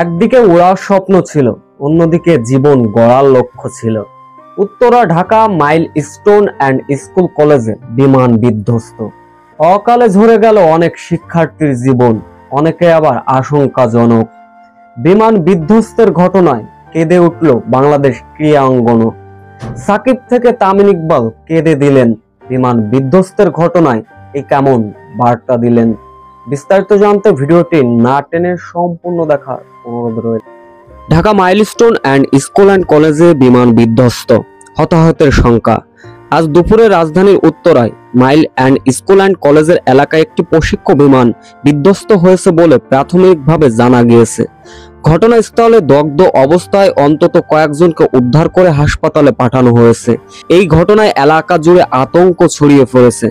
একদিকে উড়ার স্বপ্ন ছিল, অন্যদিকে জীবন গড়ার লক্ষ্য ছিল। Uttara Dhaka milestone and school কলেজে বিমান বিধ্বস্ত। অকালে ঝরে গেল অনেক শিক্ষার্থীর জীবন, অনেকে আবার আশঙ্কাজনক। বিমান বিধ্বস্তের ঘটনায় কেঁদে উঠল বাংলাদেশ ক্রীড়া অঙ্গন। সাকিব থেকে তামিম ইকবাল কেঁদে দিলেন। বিমান বিধ্বস্তের ঘটনায় এই কেমন বার্তা দিলেন? বিস্তারিত জানতে ভিডিওটি না টেনে সম্পূর্ণ দেখার অনুরোধ রয়েছে। Dhaka milestone and school and কলেজে বিমান বিধ্বস্ত, হতাহতের সংখ্যা। আজ দুপুরে রাজধানীর উত্তরায় মাইল অ্যান্ড স্কুল অ্যান্ড কলেজের এলাকায় একটি প্রশিক্ষণ বিমান বিধ্বস্ত হয়েছে বলে প্রাথমিকভাবে জানা গিয়েছে। ঘটনাস্থলে দগ্ধ অবস্থায় অন্তত কয়েকজনকে উদ্ধার করে হাসপাতালে পাঠানো হয়েছে। এই ঘটনায় এলাকা জুড়ে আতঙ্ক ছড়িয়ে পড়েছে।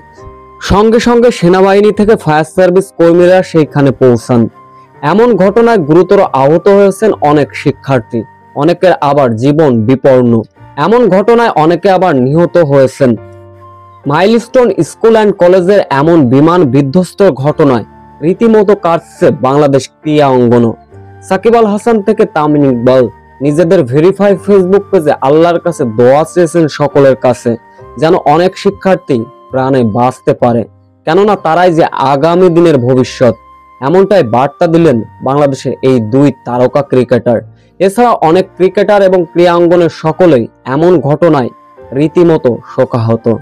সঙ্গে সঙ্গে সেনাবাহিনী থেকে ফায়ার সার্ভিস কর্মীরা সেইখানে পৌঁছান। এমন ঘটনায় গুরুতর আহত হয়েছেন অনেক শিক্ষার্থী, অনেকের আবার জীবন বিপন্ন। এমন ঘটনায় অনেকে আবার নিহত হয়েছেন। মাইলস্টোন স্কুল অ্যান্ড কলেজের এমন বিমান বিধ্বস্ত ঘটনায় রীতিমতো কাঁদছে বাংলাদেশ ক্রীড়া অঙ্গন। সাকিব আল হাসান থেকে তামিম ইকবাল নিজেদের ভেরিফাই ফেসবুক পেজে আল্লাহর কাছে দোয়া চেয়েছেন সকলের কাছে, যেন অনেক শিক্ষার্থী প্রাণে বাঁচতে পারে, কেননা তারাই যে আগামী দিনের ভবিষ্যৎ। এমনটাই বার্তা দিলেন বাংলাদেশের এই দুই তারকা ক্রিকেটার। এছাড়া অনেক ক্রিকেটার এবং ক্রীড়াঙ্গনের সকলেই এমন ঘটনায় রীতিমতো শোকাহত।